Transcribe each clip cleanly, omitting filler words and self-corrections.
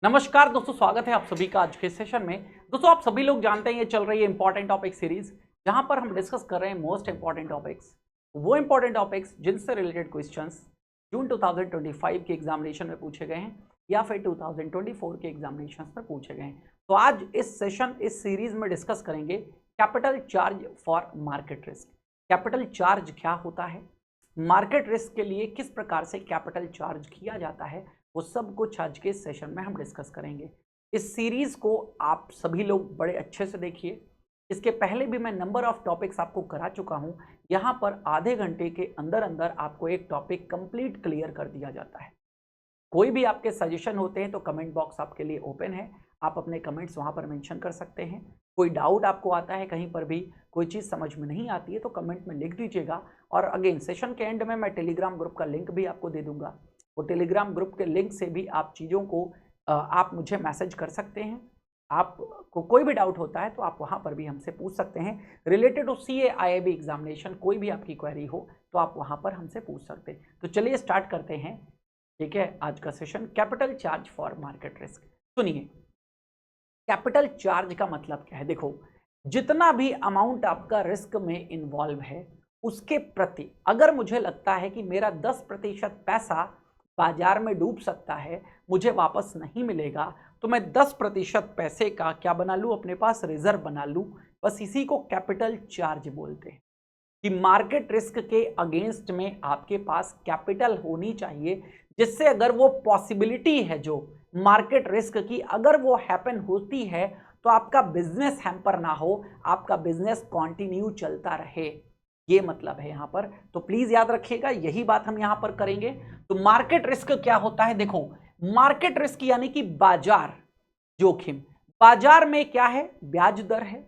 नमस्कार दोस्तों, स्वागत है आप सभी का आज के सेशन में। दोस्तों, आप सभी लोग जानते हैं ये चल रही है इंपॉर्टेंट टॉपिक सीरीज, जहां पर हम डिस्कस कर रहे हैं मोस्ट इंपॉर्टेंट टॉपिक्स, वो इंपॉर्टेंट टॉपिक्स जिनसे रिलेटेड क्वेश्चंस जून 2025 के एग्जामिनेशन में पूछे गए हैं या फिर 2024 के एग्जामिनेशन में पूछे गए हैं। तो आज इस सीरीज में डिस्कस करेंगे capital charge for market risk. Capital charge क्या होता है, मार्केट रिस्क के लिए किस प्रकार से कैपिटल चार्ज किया जाता है, वो सब कुछ आज के सेशन में हम डिस्कस करेंगे। इस सीरीज को आप सभी लोग बड़े अच्छे से देखिए। इसके पहले भी मैं नंबर ऑफ टॉपिक्स आपको करा चुका हूं। यहां पर आधे घंटे के अंदर अंदर आपको एक टॉपिक कंप्लीट क्लियर कर दिया जाता है। कोई भी आपके सजेशन होते हैं तो कमेंट बॉक्स आपके लिए ओपन है, आप अपने कमेंट्स वहां पर मेंशन कर सकते हैं। कोई डाउट आपको आता है, कहीं पर भी कोई चीज़ समझ में नहीं आती है तो कमेंट में लिख दीजिएगा। और अगेन सेशन के एंड में मैं टेलीग्राम ग्रुप का लिंक भी आपको दे दूंगा। वो टेलीग्राम ग्रुप के लिंक से भी आप चीज़ों को आप मुझे मैसेज कर सकते हैं। आपको कोई भी डाउट होता है तो आप वहाँ पर भी हमसे पूछ सकते हैं। Related to CA IIB examination कोई भी आपकी क्वेरी हो तो आप वहाँ पर हमसे पूछ सकते हैं। तो चलिए स्टार्ट करते हैं, ठीक है, आज का session capital charge for market risk. सुनिए, कैपिटल चार्ज का मतलब क्या है। देखो, जितना भी अमाउंट आपका रिस्क में इन्वॉल्व है उसके प्रति अगर मुझे लगता है कि मेरा 10% पैसा बाजार में डूब सकता है, मुझे वापस नहीं मिलेगा, तो मैं 10% पैसे का क्या बना लूं, अपने पास रिजर्व बना लूं। बस इसी को कैपिटल चार्ज बोलते हैं कि मार्केट रिस्क के अगेंस्ट में आपके पास कैपिटल होनी चाहिए, जिससे अगर वो पॉसिबिलिटी है जो मार्केट रिस्क की अगर वो हैपन होती है तो आपका बिजनेस हैम्पर ना हो, आपका बिजनेस कंटिन्यू चलता रहे। ये मतलब है यहां पर। तो प्लीज याद रखिएगा, यही बात हम यहां पर करेंगे। तो मार्केट रिस्क क्या होता है, देखो, मार्केट रिस्क यानी कि बाजार जोखिम। बाजार में क्या है, ब्याज दर है,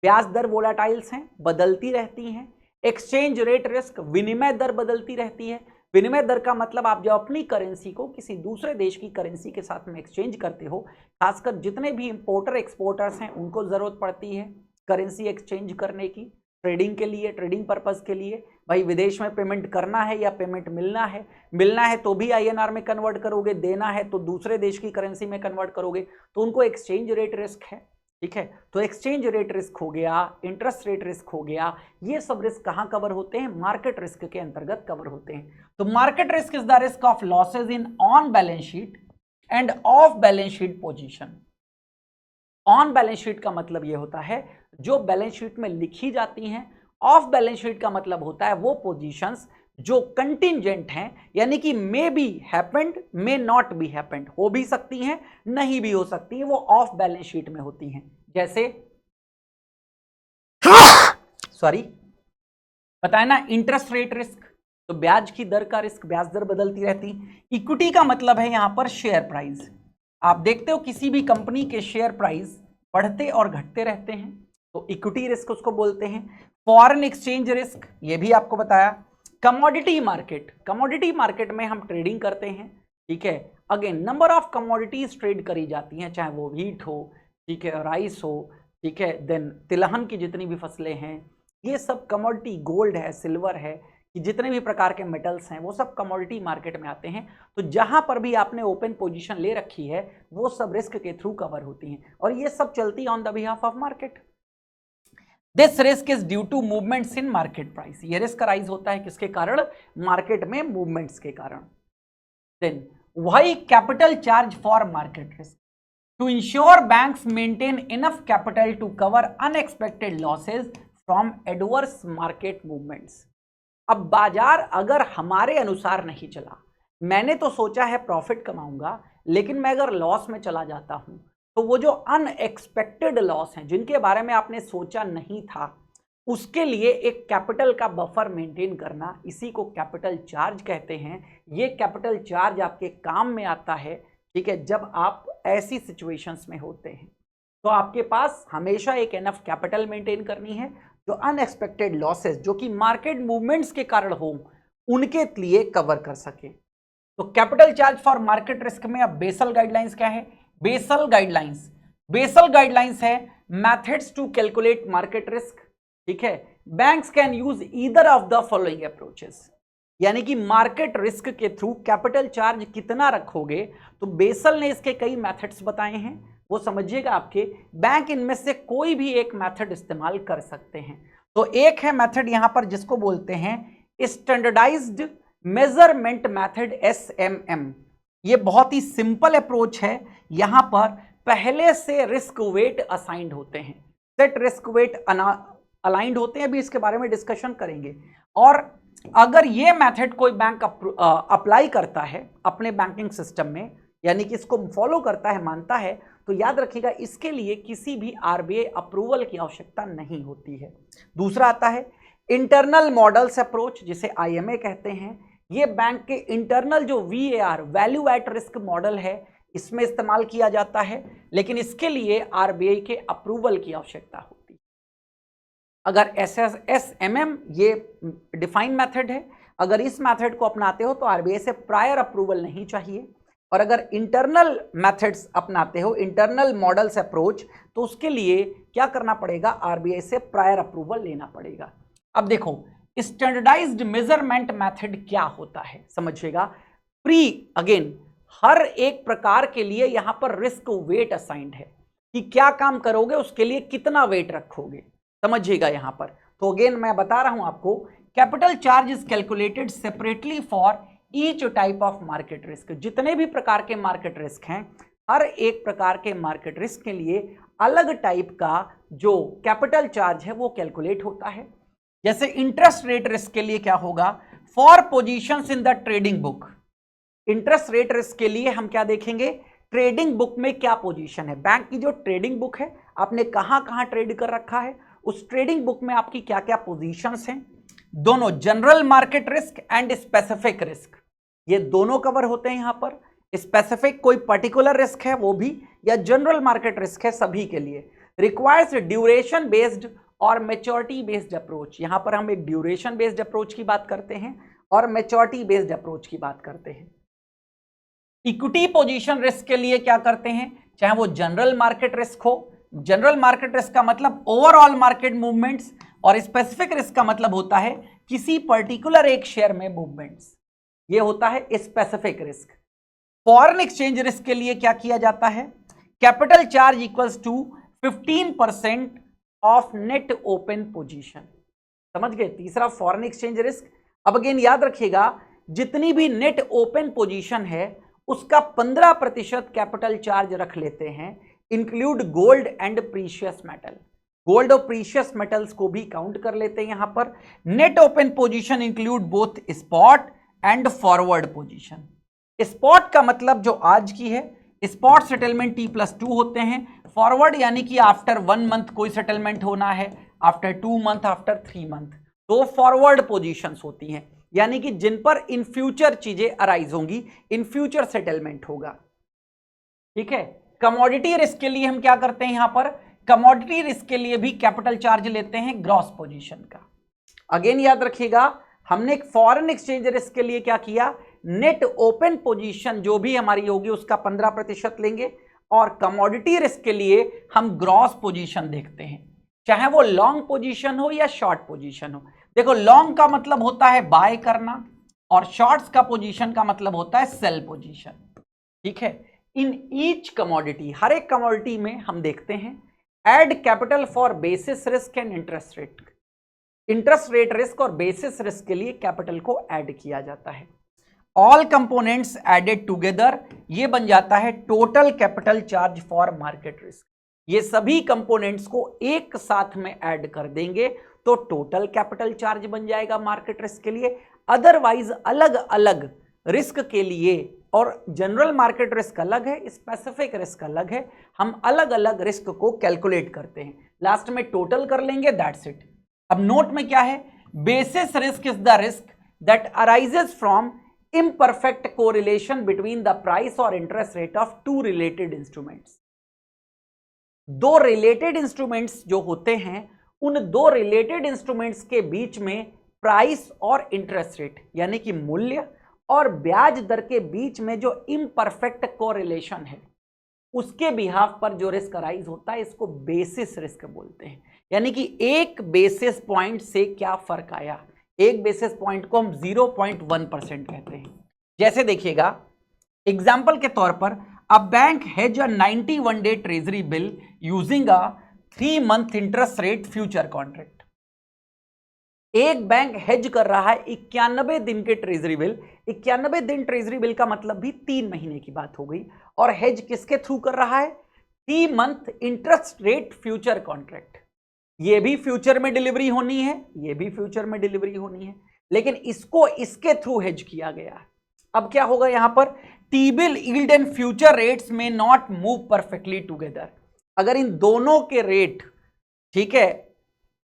ब्याज दर वोलाटाइल्स हैं, बदलती रहती हैं। एक्सचेंज रेट रिस्क, विनिमय दर बदलती रहती है। विनिमय दर का मतलब आप जब अपनी करेंसी को किसी दूसरे देश की करेंसी के साथ में एक्सचेंज करते हो, खासकर जितने भी इंपोर्टर एक्सपोर्टर्स हैं उनको जरूरत पड़ती है करेंसी एक्सचेंज करने की, ट्रेडिंग के लिए, ट्रेडिंग पर्पस के लिए। भाई विदेश में पेमेंट करना है या पेमेंट मिलना है तो भी INR में कन्वर्ट करोगे, देना है तो दूसरे देश की करेंसी में कन्वर्ट करोगे, तो उनको एक्सचेंज रेट रिस्क है। ठीक है, तो एक्सचेंज रेट रिस्क हो गया, इंटरेस्ट रेट रिस्क हो गया, ये सब रिस्क कहां कवर होते हैं, मार्केट रिस्क के अंतर्गत कवर होते हैं। तो market risk is the risk of losses in on balance sheet end of balance sheet position. On balance sheet का मतलब यह होता है जो बैलेंस शीट में लिखी जाती हैं। ऑफ बैलेंस शीट का मतलब होता है वो पोजीशंस जो कंटिंजेंट हैं, यानी कि may be happened, may not be happened, हो भी सकती हैं, नहीं भी हो सकती हैं, वो ऑफ बैलेंस शीट में होती हैं। जैसे सॉरी, बताया ना, इंटरेस्ट रेट रिस्क, तो ब्याज की दर का रिस्क, ब्याज दर बदलती रहती। इक्विटी का मतलब है यहां पर शेयर प्राइस। आप देखते हो किसी भी कंपनी के शेयर प्राइस बढ़ते और घटते रहते हैं, तो इक्विटी रिस्क उसको बोलते हैं। फॉरेन एक्सचेंज रिस्क, ये भी आपको बताया। कमोडिटी मार्केट, कमोडिटी मार्केट में हम ट्रेडिंग करते हैं, ठीक है। Again number of commodities trade करी जाती हैं, चाहे वो व्हीट हो, ठीक है, राइस हो, ठीक है, देन तिलहन की जितनी भी फसलें हैं, ये सब कमोडिटी, गोल्ड है, सिल्वर है, कि जितने भी प्रकार के मेटल्स हैं वो सब कमोडिटी मार्केट में आते हैं। तो जहां पर भी आपने ओपन पोजीशन ले रखी है वो सब रिस्क के थ्रू कवर होती हैं, और ये सब चलती है on the behalf of market. This risk is due to movements in market price. ये रिस्क राइज होता है किसके कारण, मार्केट में मूवमेंट्स के कारण। Then why capital charge for market risk, to ensure banks maintain enough capital to cover unexpected losses from adverse market movements. अब बाजार अगर हमारे अनुसार नहीं चला, मैंने तो सोचा है प्रॉफिट कमाऊंगा, लेकिन मैं अगर लॉस में चला जाता हूं, तो वो जो अनएक्सपेक्टेड लॉस हैं जिनके बारे में आपने सोचा नहीं था, उसके लिए एक कैपिटल का बफर मेंटेन करना, इसी को कैपिटल चार्ज कहते हैं। ये कैपिटल चार्ज आपके काम में आता है, ठीक है, जब आप ऐसी सिचुएशंस में होते हैं तो आपके पास हमेशा एक एनफ कैपिटल मेंटेन करनी है जो अनएक्सपेक्टेड लॉसेस जो कि मार्केट मूवमेंट्स के कारण हो उनके लिए कवर कर सके। तो capital charge for market risk में अब बेसल गाइडलाइंस क्या है, बेसल गाइडलाइंस है methods to calculate market risk, ठीक है। Banks can use either of the following approaches, यानी कि मार्केट रिस्क के थ्रू कैपिटल चार्ज कितना रखोगे। तो बेसल ने इसके कई मेथड्स बताए हैं, वो समझिएगा आपके। बैंक इनमें से कोई भी एक मेथड इस्तेमाल कर सकते हैं। तो एक है मेथड यहां पर जिसको बोलते हैं स्टैंडर्डाइज्ड मेजरमेंट मेथड, SMM। ये बहुत ही सिंपल अप्रोच है। यहां पर पहले से रिस्क वेट असाइंड होते हैं, सेट रिस्क वेट अलाइंड होते हैं, अभी इसके बारे में डिस्कशन करेंगे। और अगर ये मेथड कोई बैंक अप्लाई करता है अपने बैंकिंग सिस्टम में, यानी कि इसको फॉलो करता है, मानता है, तो याद रखिएगा इसके लिए किसी भी RBI अप्रूवल की आवश्यकता नहीं होती है। दूसरा आता है इंटरनल मॉडल्स अप्रोच, जिसे IMA कहते हैं। ये बैंक के इंटरनल जो VAR, value at risk model है, इसमें इस्तेमाल किया जाता है, लेकिन इसके लिए RBI के अप्रूवल की आवश्यकता होती है। अगर SMM ये डिफाइन मेथड है, अगर इस मेथड को अपनाते हो तो RBI से प्रायर अप्रूवल नहीं चाहिए। और अगर इंटरनल मेथड्स अपनाते हो, इंटरनल मॉडल्स अप्रोच, तो उसके लिए क्या करना पड़ेगा, RBI से प्रायर अप्रूवल लेना पड़ेगा। अब देखो स्टैंडर्डाइज्ड मेजरमेंट मेथड क्या होता है, समझिएगा। अगेन हर एक प्रकार के लिए यहां पर रिस्क वेट असाइंड है कि क्या काम करोगे उसके लिए कितना वेट रखोगे, समझिएगा यहां पर। तो अगेन मैं बता रहा हूं आपको, capital charge is calculated separately for each type of market risk. जितने भी प्रकार के मार्केट रिस्क हैं, हर एक प्रकार के मार्केट रिस्क के लिए अलग टाइप का जो कैपिटल चार्ज है वो कैलकुलेट होता है। जैसे इंटरेस्ट रेट रिस्क के लिए क्या होगा, for positions in the trading book. Interest rate risk के लिए हम क्या देखेंगे, ट्रेडिंग बुक में क्या पोजीशन है, बैंक की जो ट्रेडिंग बुक है, आपने कहां कहां ट्रेड कर रखा है, उस ट्रेडिंग बुक में आपकी क्या क्या पोजीशंस हैं। दोनों general market risk and specific risk, ये दोनों कवर होते हैं यहां पर। स्पेसिफिक कोई पर्टिकुलर रिस्क है वो भी, या जनरल मार्केट रिस्क है, सभी के लिए। रिक्वायर्स ड्यूरेशन बेस्ड और मैच्योरिटी बेस्ड अप्रोच। यहां पर हम एक ड्यूरेशन बेस्ड अप्रोच की बात करते हैं और मैच्योरिटी बेस्ड अप्रोच की बात करते हैं। इक्विटी पोजीशन रिस्क के लिए क्या करते हैं, चाहे वो जनरल मार्केट रिस्क हो, जनरल मार्केट रिस्क का मतलब ओवरऑल मार्केट मूवमेंट्स, और स्पेसिफिक रिस्क का मतलब होता है किसी पर्टिकुलर एक शेयर में मूवमेंट्स, ये होता है specific risk. Foreign exchange risk के लिए क्या किया जाता है, capital charge equals to 15% of net open position, समझ गए। तीसरा फॉरेन एक्सचेंज रिस्क। अब अगेन याद रखिएगा, जितनी भी नेट ओपन पोजीशन है उसका 15% कैपिटल चार्ज रख लेते हैं, include gold and precious metal. Gold और प्रीशियस मेटल्स को भी काउंट कर लेते हैं यहां पर। Net open position include both spot and forward position. Spot का मतलब जो आज की है, स्पॉट सेटलमेंट T+2 होते हैं। फॉरवर्ड यानी कि आफ्टर 1 मंथ कोई सेटलमेंट होना है, आफ्टर 2 मंथ, आफ्टर 3 मंथ, तो फॉरवर्ड पोजीशंस होती हैं, यानी कि जिन पर इन फ्यूचर चीजें अराइज होंगी, इन फ्यूचर सेटलमेंट होगा, ठीक है। कमोडिटी रिस्क के लिए हम क्या करते हैं, यहां पर कमोडिटी रिस्क के लिए भी कैपिटल चार्ज लेते हैं ग्रॉस पोजीशन का। अगेन याद रखिएगा, हमने फॉरेन एक्सचेंज रिस्क के लिए क्या किया, नेट ओपन पोजीशन जो भी हमारी होगी उसका 15% लेंगे, और कमोडिटी रिस्क के लिए हम ग्रॉस पोजीशन देखते हैं, चाहे वो लॉन्ग पोजीशन हो या शॉर्ट पोजीशन हो। देखो लॉन्ग का मतलब होता है बाय करना, और शॉर्ट्स का पोजीशन का मतलब होता है सेल पोजीशन, ठीक है। इन ईच कमोडिटी, हर एक कमोडिटी में हम देखते हैं, add capital for basis risk and interest rate. Interest rate risk और बेसिस रिस्क के लिए कैपिटल को ऐड किया जाता है। ऑल कंपोनेंट्स एडेड टुगेदर, ये बन जाता है total capital charge for market risk. ये सभी कंपोनेंट्स को एक साथ में ऐड कर देंगे तो टोटल कैपिटल चार्ज बन जाएगा मार्केट रिस्क के लिए। अदरवाइज अलग अलग रिस्क के लिए, और जनरल मार्केट रिस्क अलग है, स्पेसिफिक रिस्क अलग है, हम अलग अलग रिस्क को कैलकुलेट करते हैं, लास्ट में टोटल कर लेंगे, दैट्स इट। अब नोट में क्या है, basis risk is the risk that arises from imperfect correlation between the price or interest rate of two related instruments। दो रिलेटेड इंस्ट्रूमेंट्स जो होते हैं, उन दो रिलेटेड इंस्ट्रूमेंट्स के बीच में प्राइस और इंटरेस्ट रेट यानी कि मूल्य और ब्याज दर के बीच में जो इम्परफेक्ट कोरिलेशन है, उसके बिहाफ पर जो रिस्क अराइज होता है, इसको बेसिस रिस्क बोलते हैं। यानी कि एक बेसिस पॉइंट से क्या फर्क आया, 1 बेसिस पॉइंट को हम 0.1% कहते हैं। जैसे देखिएगा एग्जाम्पल के तौर पर a bank has a 91 day treasury bill using a 3 month interest rate future contract. एक बैंक हेज कर रहा है 91 दिन के ट्रेजरी बिल। 91 दिन ट्रेजरी बिल का मतलब भी 3 महीने की बात हो गई, और हेज किसके थ्रू कर रहा है? 3 month interest rate future contract. ये भी फ्यूचर में डिलीवरी होनी है, ये भी फ्यूचर में डिलीवरी होनी है, लेकिन इसको इसके थ्रू हेज किया गया है। अब क्या होगा यहां पर? T-bill yield and future rates में नॉट मूव परफेक्टली टुगेदर। अगर इन दोनों के रेट, ठीक है,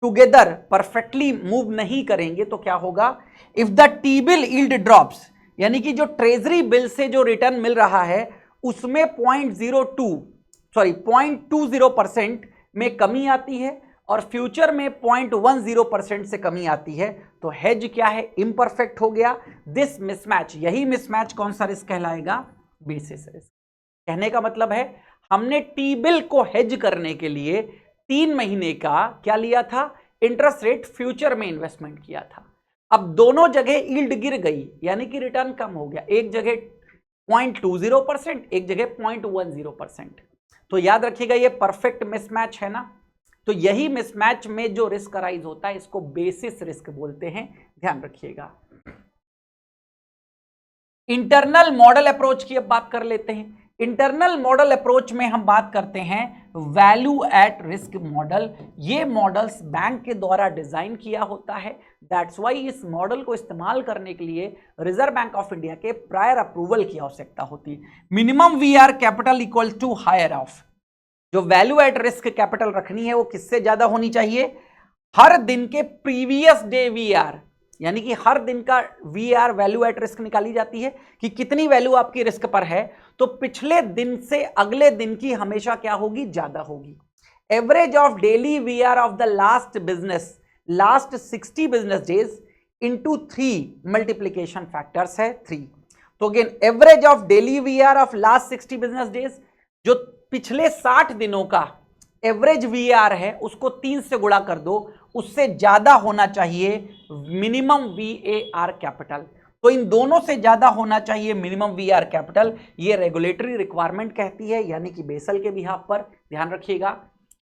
टुगेदर परफेक्टली मूव नहीं करेंगे तो क्या होगा? If the T-bill yield drops, यानी कि जो ट्रेजरी बिल से जो रिटर्न मिल रहा है उसमें 0.20% में कमी आती है और फ्यूचर में 0.10% से कमी आती है, तो हेज क्या है? इम्परफेक्ट हो गया। दिस मिसमैच, यही मिसमैच कौन सा रिस्क कहलाएगा? Basis risk. कहने का मतलब है हमने टी बिल को हेज करने के लिए 3 महीने का क्या लिया था? इंटरेस्ट रेट फ्यूचर में इन्वेस्टमेंट किया था। अब दोनों जगह यील्ड गिर गई, यानी कि रिटर्न कम हो गया। एक जगह 0.20%, एक जगह 0.10%। तो याद रखिएगा ये परफेक्ट मिसमैच है ना। तो यही मिसमैच में जो रिस्क अराइज होता है इसको बेसिस रिस्क बोलते हैं, ध्यान रखिएगा। इंटरनल मॉडल अप्रोच की अब बात कर लेते हैं। इंटरनल मॉडल अप्रोच में हम बात करते हैं वैल्यू एट रिस्क मॉडल। ये मॉडल्स बैंक के द्वारा डिजाइन किया होता है, दैट्स वाई इस मॉडल को इस्तेमाल करने के लिए रिजर्व बैंक ऑफ इंडिया के प्रायर अप्रूवल की आवश्यकता होती है। Minimum VR capital equal to higher of, जो वैल्यू एट रिस्क कैपिटल रखनी है वो किससे ज्यादा होनी चाहिए? हर दिन के प्रीवियस डे वीआर, यानी कि हर दिन का वीआर वैल्यू एट रिस्क निकाली जाती है कि कितनी वैल्यू आपकी रिस्क पर है, तो पिछले दिन से अगले दिन की हमेशा क्या होगी? ज्यादा होगी। Average of daily VR of the last 60 business days into 3 multiplication factors है 3। तो again average of daily VR of last 60 business days, जो पिछले 60 दिनों का एवरेज वीआर है उसको 3 से गुणा कर दो, उससे ज्यादा होना चाहिए मिनिमम वीएआर कैपिटल। तो इन दोनों से ज्यादा होना चाहिए मिनिमम वीआर कैपिटल, ये रेगुलेटरी रिक्वायरमेंट कहती है, यानी कि बेसल के बिहाफ पर। ध्यान रखिएगा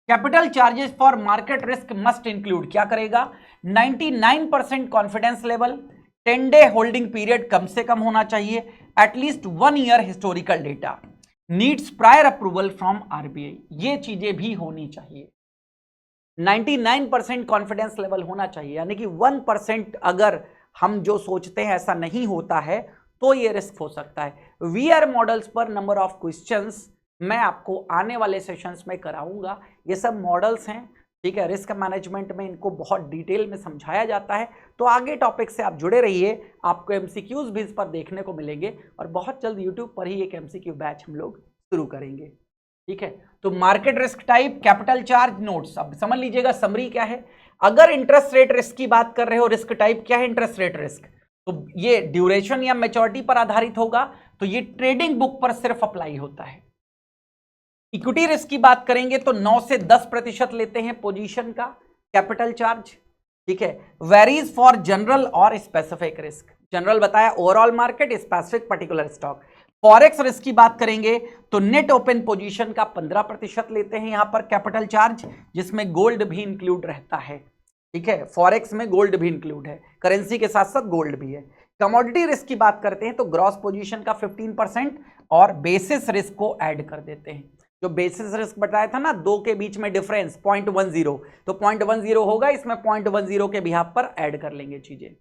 capital charges for market risk must include, क्या करेगा? 99% confidence level, 10 day holding period कम से कम होना चाहिए, at least 1 year historical data, needs prior approval from RBI, ये चीजें भी होनी चाहिए। 99% कॉन्फिडेंस लेवल होना चाहिए, यानी कि 1% अगर हम जो सोचते हैं ऐसा नहीं होता है तो ये रिस्क हो सकता है। वीआर मॉडल्स पर नंबर ऑफ क्वेश्चंस मैं आपको आने वाले सेशंस में कराऊंगा। ये सब मॉडल्स हैं, ठीक है, रिस्क मैनेजमेंट में इनको बहुत डिटेल में समझाया जाता है। तो आगे टॉपिक से आप जुड़े रहिए, आपको एमसीक्यूज भी इस पर देखने को मिलेंगे और बहुत जल्द यूट्यूब पर ही एक एमसीक्यू बैच हम लोग शुरू करेंगे, ठीक है। तो market risk type, capital charge, notes. अब समझ लीजिएगा समरी क्या है। अगर इंटरेस्ट रेट रिस्क की बात कर रहे हो, रिस्क टाइप क्या है? इंटरेस्ट रेट रिस्क, तो ये ड्यूरेशन या मैच्योरिटी पर आधारित होगा, तो ये ट्रेडिंग बुक पर सिर्फ अप्लाई होता है। इक्विटी रिस्क की बात करेंगे तो 9 से 10% लेते हैं पोजीशन का कैपिटल चार्ज, ठीक है। वेरीज फॉर जनरल और स्पेसिफिक रिस्क, जनरल बताया overall market, specific particular stock. Forex risk की बात करेंगे तो नेट ओपन पोजीशन का 15% लेते हैं यहां पर कैपिटल चार्ज, जिसमें गोल्ड भी इंक्लूड रहता है, ठीक है। फॉरेक्स में गोल्ड भी इंक्लूड है, करेंसी के साथ साथ गोल्ड भी है। कमोडिटी रिस्क की बात करते हैं तो ग्रॉस पोजीशन का 15% और बेसिस रिस्क को ऐड कर देते हैं। जो बेसिस रिस्क बताया था ना, दो के बीच में डिफरेंस 0.10, तो 0.10 होगा, इसमें 0.10 के बिहाफ पर ऐड कर लेंगे चीजें।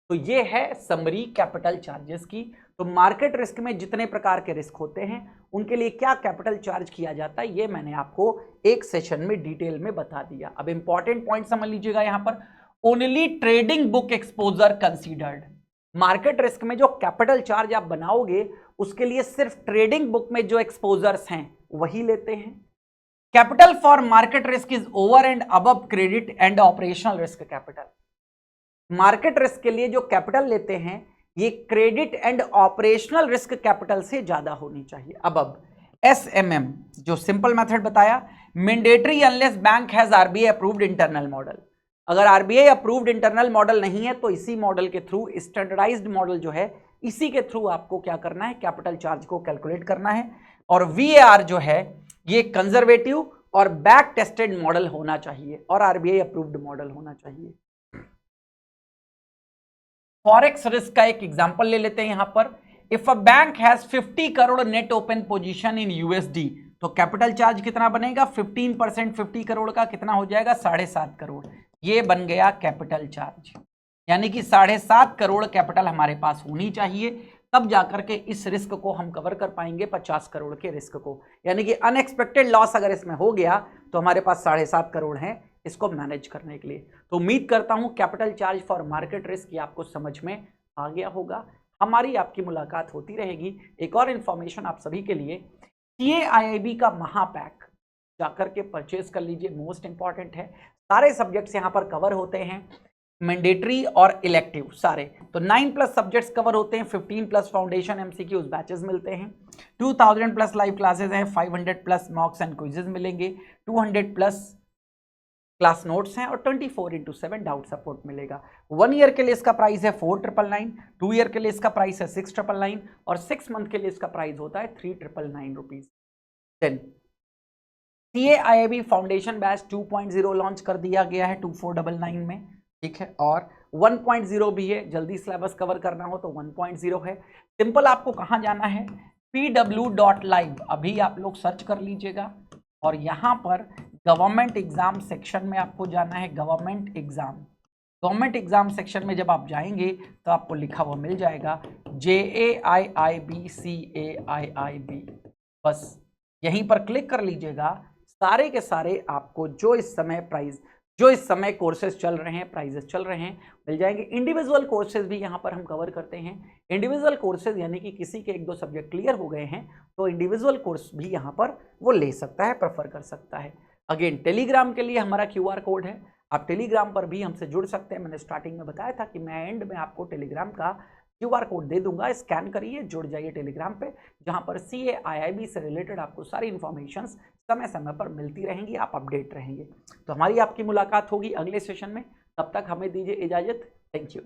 तो ये है समरी कैपिटल चार्जेस की। तो मार्केट रिस्क में जितने प्रकार के रिस्क होते हैं उनके लिए क्या कैपिटल चार्ज किया जाता है, ये मैंने आपको एक सेशन में डिटेल में बता दिया। अब इंपॉर्टेंट पॉइंट समझ लीजिएगा यहां पर, only trading book exposure considered. Market risk में जो कैपिटल चार्ज आप बनाओगे उसके लिए सिर्फ ट्रेडिंग बुक में जो एक्सपोजर्स हैं वही लेते हैं। Capital for market risk is over and above credit and operational risk capital. Market risk के लिए जो कैपिटल लेते हैं ये credit and operational risk capital से ज्यादा होनी चाहिए, अबव। एसएमएम जो सिंपल मेथड बताया, mandatory unless bank has RBI approved internal model. अगर आरबीआई अप्रूव्ड इंटरनल मॉडल नहीं है तो इसी मॉडल के थ्रू, स्टैंडर्डाइज्ड मॉडल जो है, इसी के थ्रू आपको क्या करना है, कैपिटल चार्ज को कैलकुलेट करना है। और वीएआर जो है ये कंजर्वेटिव और बैक टेस्टेड मॉडल होना चाहिए और आरबीआई अप्रूव्ड मॉडल होना चाहिए। फॉरेक्स रिस्क का एक एग्जांपल ले लेते हैं यहां पर। If a bank has 50 crore net open position in USD, तो कैपिटल चार्ज कितना बनेगा, 15%, 50 करोड़ का कितना हो जाएगा, 7.5 करोड़। ये बन गया कैपिटल चार्ज, यानी कि 7.5 करोड़ कैपिटल हमारे पास होनी चाहिए, तब जाकर के इस रिस्क को हम कवर कर पाएंगे, 50 करोड़ के रिस्क को। यानी कि अनएक्सपेक्टेड लॉस अगर इसमें हो गया तो हमारे पास 7.5 करोड़ है इसको मैनेज करने के लिए। तो उम्मीद करता हूं capital charge for market risk ये आपको समझ में आ गया होगा। हमारी आपकी मुलाकात होती रहेगी। एक और इंफॉर्मेशन आप सभी के लिए, CAIIB का महापैक जाकर के परचेज कर लीजिए, मोस्ट इंपॉर्टेंट है। सारे सब्जेक्ट्स यहाँ पर कवर होते हैं, मैंडेटरी और इलेक्टिव सारे। तो 9+ सब्जेक्ट्स कवर होते हैं, 15+ फाउंडेशन MCQs बैचेस मिलते हैं, 2000+ लाइव क्लासेस हैं, 500+ मॉक्स एंड क्विजेज मिलेंगे, 200+ क्लास नोट्स हैं और 24/7 डाउट सपोर्ट मिलेगा। 1 ईयर के लिए इसका प्राइस है 4,999, 2 ईयर के लिए इसका प्राइस है 6,999 और 6 मंथ के लिए इसका प्राइस होता है 3,999 rupees. Then CAIIB foundation batch 2.0 launch कर दिया गया है 2499 में, ठीक है, और 1.0 भी है, जल्दी सिलेबस कवर करना हो तो 1.0 है। सिंपल आपको कहाँ जाना है, pw.live अभी आप लोग सर्च कर लीजिएगा और यहाँ पर गवर्नमेंट एग्जाम सेक्शन में आपको जाना है। गवर्नमेंट एग्जाम सेक्शन में जब आप जाएंगे तो आपको लिखा हुआ मिल जाएगा JAIIB CAIIB, बस यहीं पर क्लिक कर लीजिएगा। सारे के सारे आपको जो इस समय कोर्सेज चल रहे हैं, प्राइजेस चल रहे हैं, मिल जाएंगे। इंडिविजुअल कोर्सेज भी यहाँ पर हम कवर करते हैं। इंडिविजुअल कोर्सेज यानी कि किसी के 1-2 सब्जेक्ट क्लियर हो गए हैं तो इंडिविजुअल कोर्स भी यहाँ पर वो ले सकता है, प्रेफर कर सकता है। अगेन टेलीग्राम के लिए हमारा QR कोड है, आप टेलीग्राम पर भी हमसे जुड़ सकते हैं। मैंने स्टार्टिंग में बताया था कि मैं एंड में आपको टेलीग्राम का QR कोड दे दूंगा, स्कैन करिए, जुड़ जाइए टेलीग्राम पे, जहां पर CAIIB से रिलेटेड आपको सारी इंफॉर्मेशंस समय समय पर मिलती रहेंगी, आप अपडेट रहेंगे। तो हमारी आपकी मुलाकात होगी अगले सेशन में, तब तक हमें दीजिए इजाजत। Thank you.